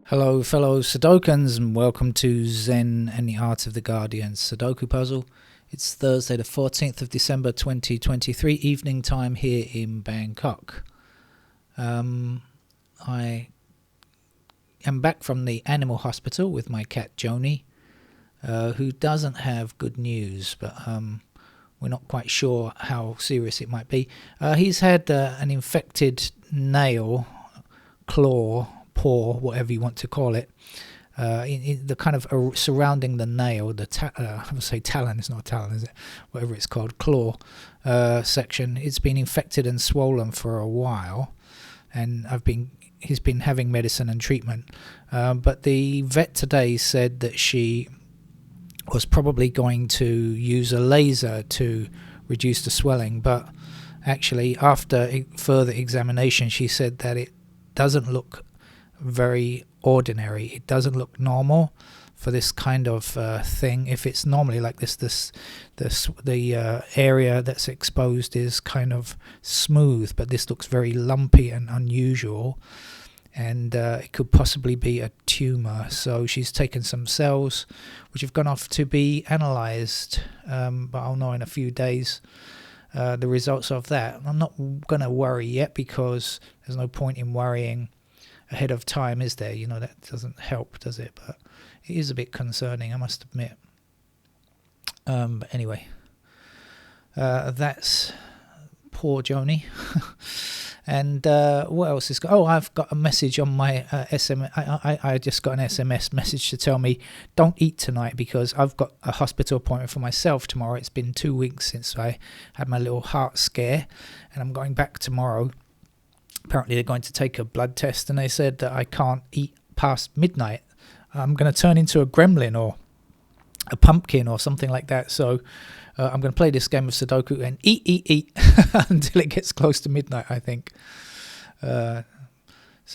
Hello fellow Sudokans and welcome to Zen and the Art of the Guardian Sudoku Puzzle. It's Thursday the 14th of December 2023 evening time here in Bangkok. I am back from the animal hospital with my cat Joni, who doesn't have good news, but we're not quite sure how serious it might be. He's had an infected nail, claw, paw, whatever you want to call it, in the kind of surrounding the nail, I would say talon, it's not a talon, is it? Whatever it's called, claw section. It's been infected and swollen for a while, and he's been having medicine and treatment. But the vet today said that she was probably going to use a laser to reduce the swelling, but actually after further examination she said that it doesn't look very ordinary. It doesn't look normal for this kind of thing. If it's normally like this, the area that's exposed is kind of smooth, but this looks very lumpy and unusual, and it could possibly be a tumor. So she's taken some cells which have gone off to be analyzed, but I'll know in a few days the results of that. I'm not going to worry yet because there's no point in worrying ahead of time, is there? You know, that doesn't help, does it? But it is a bit concerning, I must admit. But anyway, that's poor Joni. And what else is I've got a message on my SMS. I just got an SMS message to tell me don't eat tonight because I've got a hospital appointment for myself tomorrow. It's been 2 weeks since I had my little heart scare, and I'm going back tomorrow. Apparently they're going to take a blood test, and they said that I can't eat past midnight. I'm going to turn into a gremlin or a pumpkin or something like that. So I'm going to play this game of Sudoku and eat until it gets close to midnight, I think. So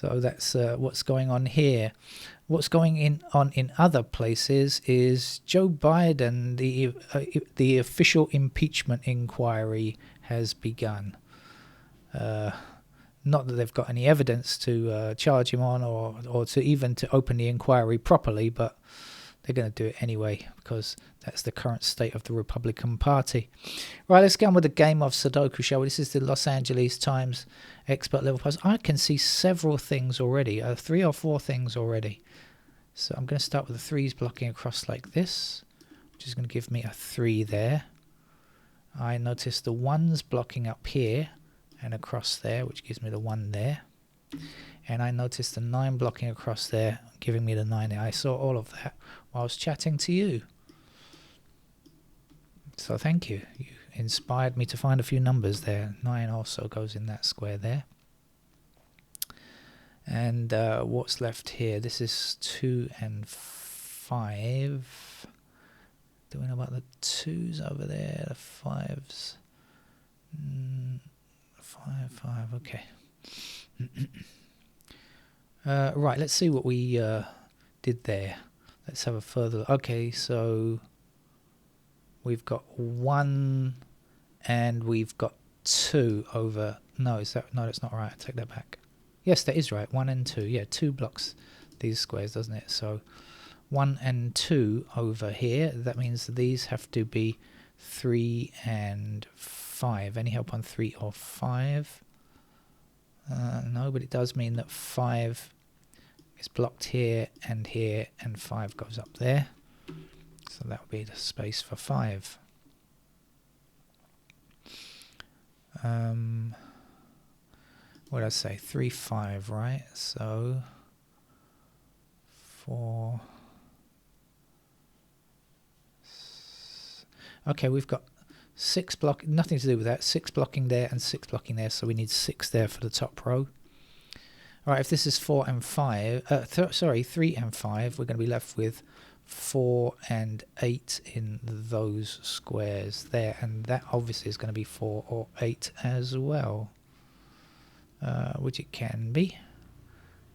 that's what's going on here. What's going on in other places is Joe Biden, the official impeachment inquiry has begun. Not that they've got any evidence to charge him on or to even to open the inquiry properly, but they're going to do it anyway because that's the current state of the Republican Party. Right, let's get on with the game of Sudoku, shall we? This is the Los Angeles Times expert level puzzle. I can see several things already, 3 or 4 things already. So I'm going to start with the 3s blocking across like this, which is going to give me a 3 there. I notice the 1s blocking up here and across there, which gives me the 1 there. And I noticed the 9 blocking across there, giving me the 9 there. I saw all of that while I was chatting to you. So thank you. You inspired me to find a few numbers there. 9 also goes in that square there. And what's left here? This is 2 and 5. Do we know about the 2s over there? The 5s. 5, okay. Right, let's see what we did there. Let's have a further. Okay, so we've got 1 and we've got 2 over. No, that's not right. I take that back. Yes, that is right. 1 and 2. Yeah, 2 blocks these squares, doesn't it? So 1 and 2 over here. That means these have to be 3 and 5. Any help on 3 or 5? No, but it does mean that 5 is blocked here, and 5 goes up there. So that would be the space for 5. What did I say? 3, 5, right? So 4. Okay, we've got 6 block, nothing to do with that. 6 blocking there and 6 blocking there, so we need 6 there for the top row. All right, if this is 4 and 5, 3 and 5, we're going to be left with 4 and 8 in those squares there, and that obviously is going to be 4 or 8 as well, which it can be.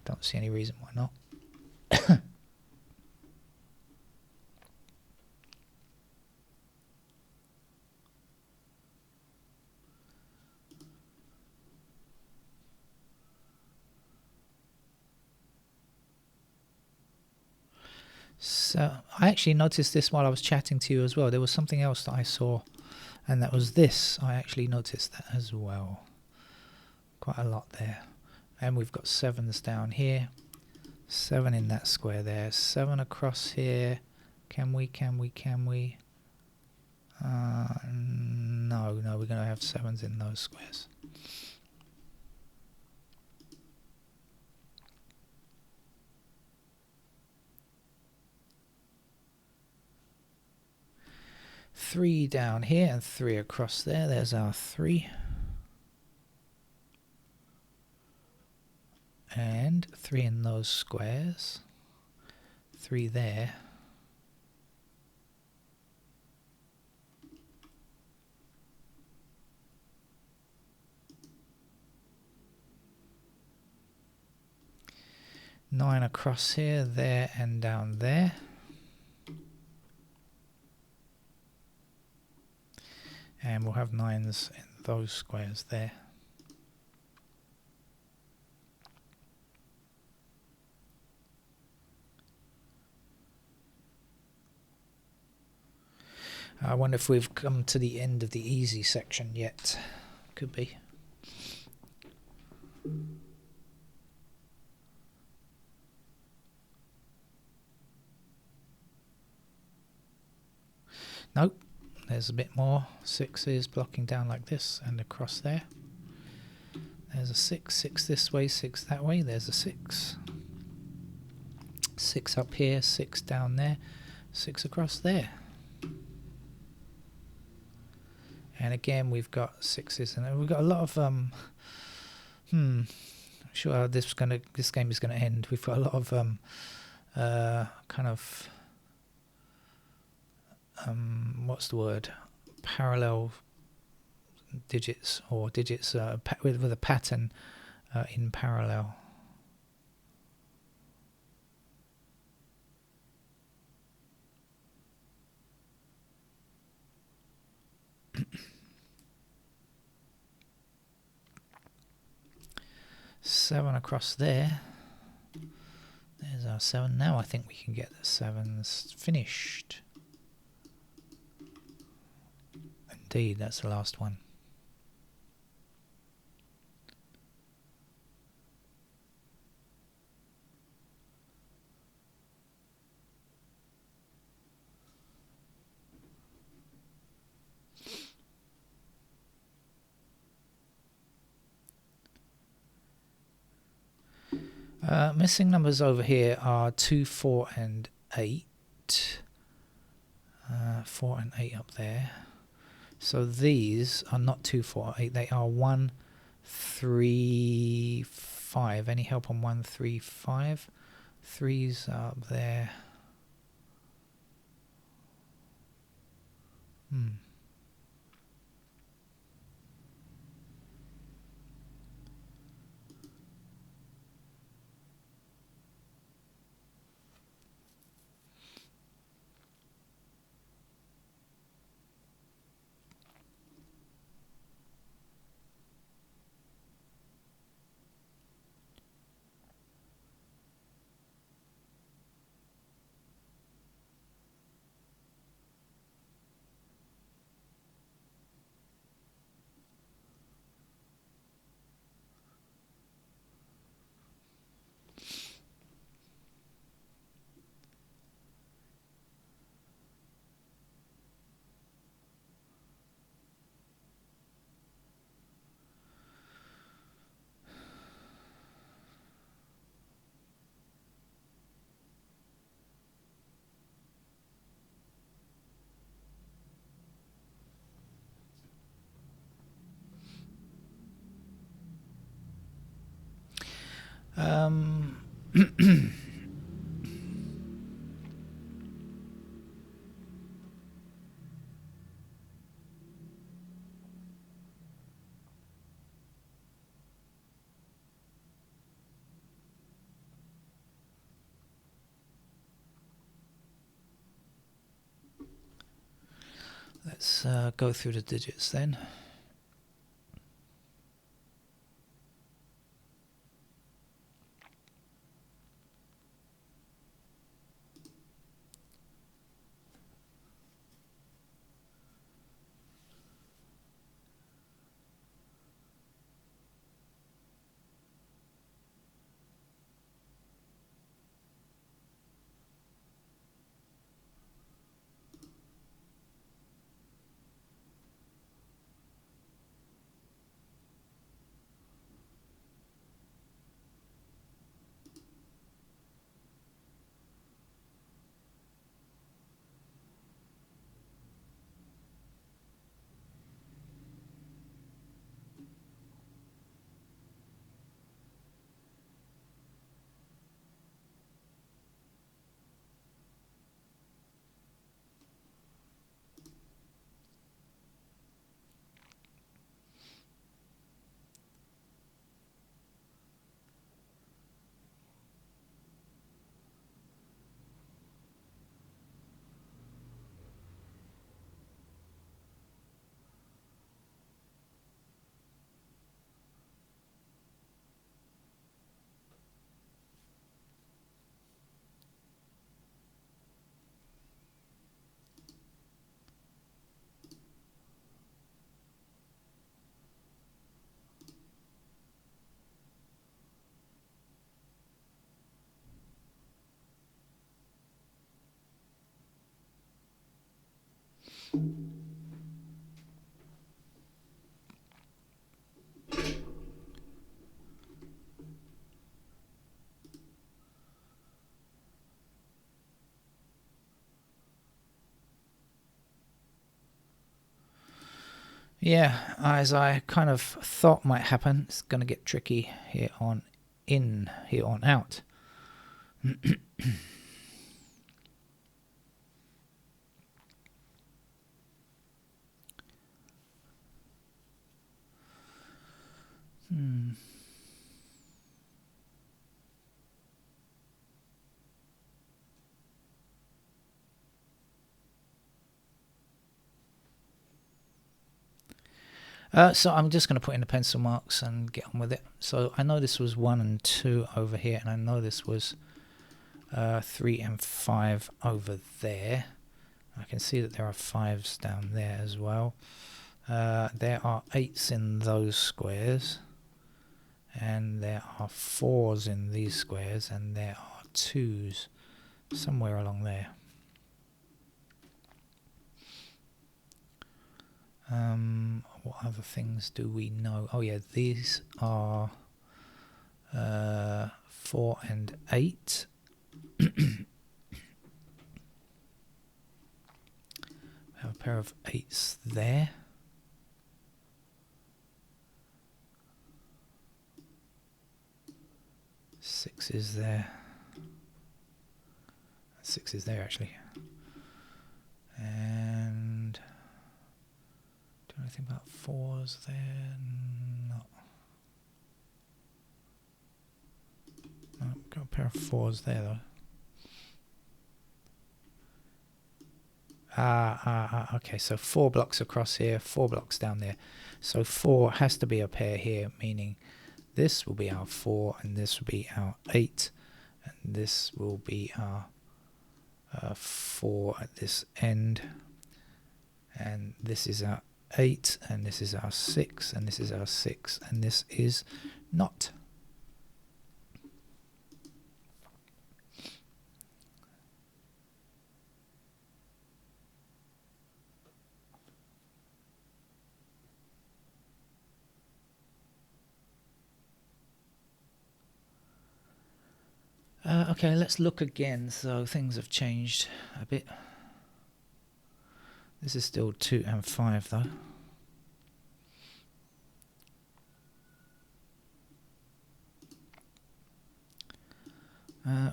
Don't see any reason why not. So I actually noticed this while I was chatting to you as well. There was something else that I saw, and that was this. I actually noticed that as well. Quite a lot there. And we've got 7s down here. 7 in that square there. 7 across here. Can we? No, we're going to have 7s in those squares. Three down here and 3 across there. There's our 3. And 3 in those squares. 3 there. Nine across here, there and down there. And we'll have 9s in those squares there. I wonder if we've come to the end of the easy section yet. Could be. Nope. There's a bit more. 6s blocking down like this and across there. There's a 6. 6 this way, 6 that way. There's a 6. 6 up here, 6 down there. 6 across there. And again, we've got 6s, and we've got a lot of I'm sure how this game is gonna end. We've got a lot of kind of what's the word? Parallel digits, or digits with a pattern in parallel. Seven across there. There's our 7. Now I think we can get the 7s finished. Indeed, that's the last one. Missing numbers over here are 2, 4 and 8. 4 and 8 up there. So these are not 2, 4, 8. They are 1, 3, 5. Any help on 1, 3, 5? 3's up there. Let's go through the digits then. Yeah, as I kind of thought might happen, it's going to get tricky here on out. So I'm just going to put in the pencil marks and get on with it. So I know this was 1 and 2 over here, and I know this was 3 and 5 over there. I can see that there are 5s down there as well. There are 8s in those squares, and there are 4s in these squares, and there are 2s somewhere along there. What other things do we know? Oh yeah, these are 4 and 8. We have a pair of 8s there. Six is there. 6 is there actually. And do you know anything about 4s there? No. No, got a pair of 4s there though. Okay, so 4 blocks across here, 4 blocks down there. So 4 has to be a pair here, meaning this will be our 4 and this will be our 8, and this will be our 4 at this end, and this is our 8, and this is our 6, and this is our 6, and this is not. Okay, let's look again. So things have changed a bit. This is still 2 and 5 though.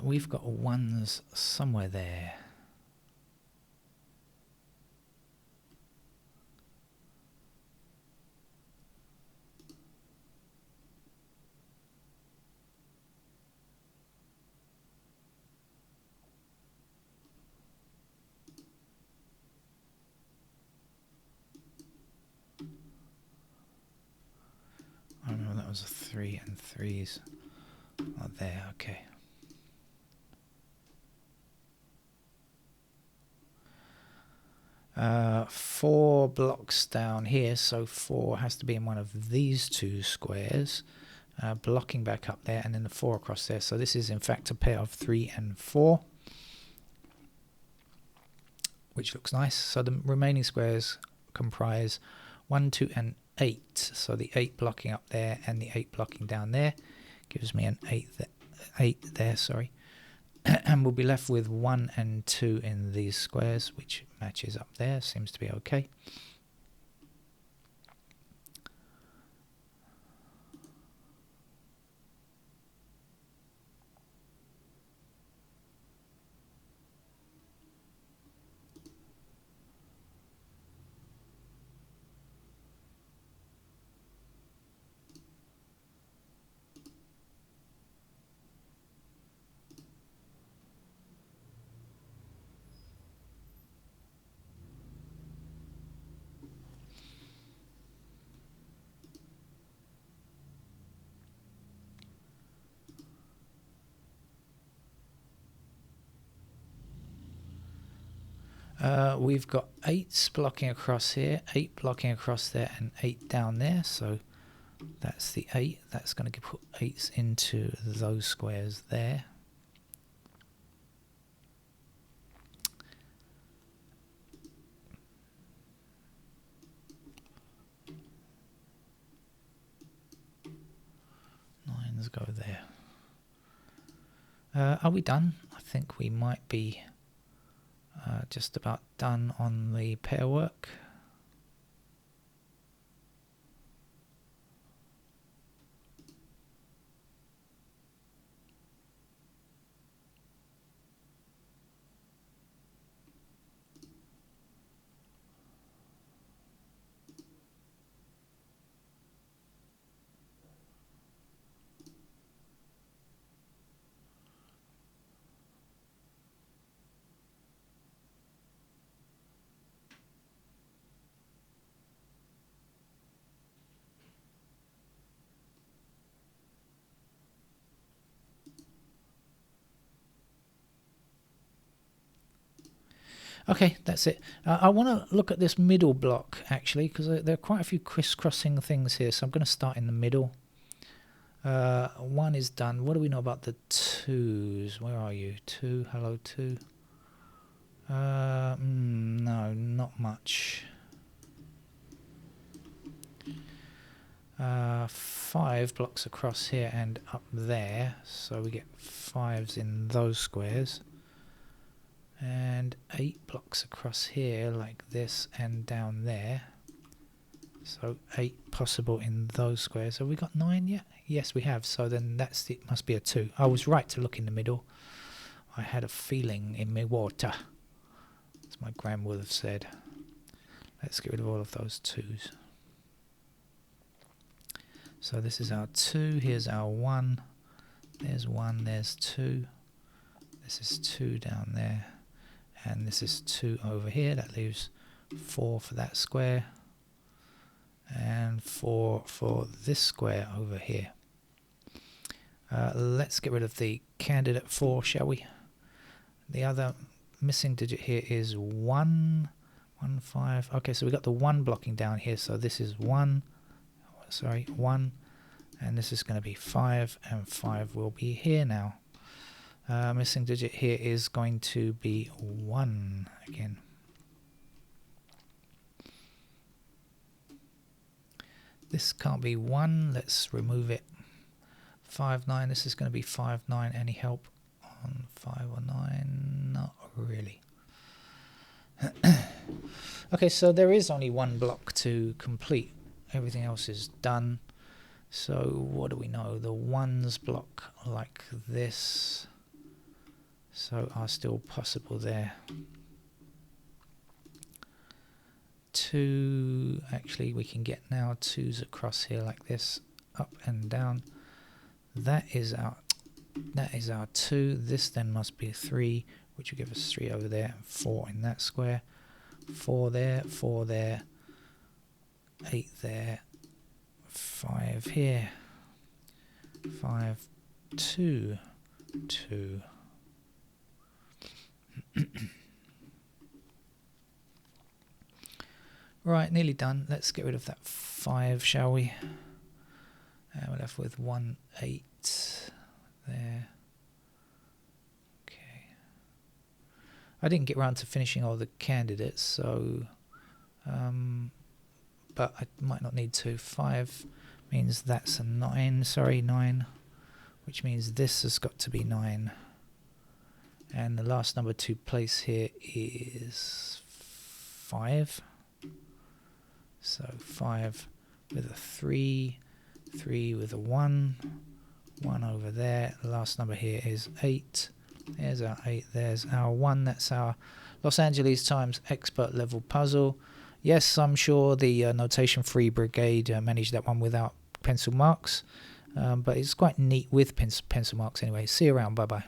We've got 1s somewhere there. I remember that was a 3 and 3s. Oh, there, okay. Four blocks down here, so 4 has to be in one of these 2 squares, blocking back up there, and then the 4 across there. So this is in fact a pair of 3 and 4, which looks nice. So the remaining squares comprise 1, 2, and 8. So the 8 blocking up there and the 8 blocking down there gives me an 8 there, sorry. And we'll be left with 1 and 2 in these squares, which matches up there, seems to be okay. We've got 8s blocking across here, 8 blocking across there, and 8 down there. So that's the 8. That's going to put 8s into those squares there. Nines go there. Are we done? I think we might be just about done on the pair work. Okay, that's it. I want to look at this middle block, actually, because there are quite a few crisscrossing things here. So I'm going to start in the middle. 1 is done. What do we know about the 2s? Where are you? 2, hello 2. No, not much. 5 blocks across here and up there, so we get 5s in those squares, and 8 blocks across here like this and down there, so 8 possible in those squares. Have we got 9 yet? Yes, we have. So then it must be a 2. I was right to look in the middle. I had a feeling in my water, as my gran would have said. Let's get rid of all of those 2s. So this is our 2, here's our 1, there's 1, there's 2, this is 2 down there, and this is 2 over here. That leaves 4 for that square, and 4 for this square over here. Let's get rid of the candidate 4, shall we? The other missing digit here is 1, 1, 5. Okay, so we got the 1 blocking down here, so this is 1. 1, and this is going to be 5, and 5 will be here now. Missing digit here is going to be 1 again. This can't be 1, let's remove it. 5, 9, this is going to be 5, 9. Any help on 5 or 9? Not really. Okay, so there is only 1 block to complete. Everything else is done. So what do we know? The 1s block like this, so are still possible there. 2, actually we can get now 2s across here like this, up and down. That is our 2. This then must be a 3, which will give us 3 over there, and 4 in that square. 4 there, 4 there, 8 there, 5 here, 5, 2, 2. Right, nearly done. Let's get rid of that 5, shall we? And we're left with 1, 8 there. Okay. I didn't get around to finishing all the candidates, so but I might not need to. 5 means that's a 9, sorry, 9, which means this has got to be 9. And the last number to place here is 5. So 5 with a 3, 3 with a 1, 1 over there. The last number here is 8. There's our 8, there's our 1. That's our Los Angeles times expert level puzzle. Yes, I'm sure the notation free brigade managed that one without pencil marks, but it's quite neat with pencil marks anyway. See you around, bye bye.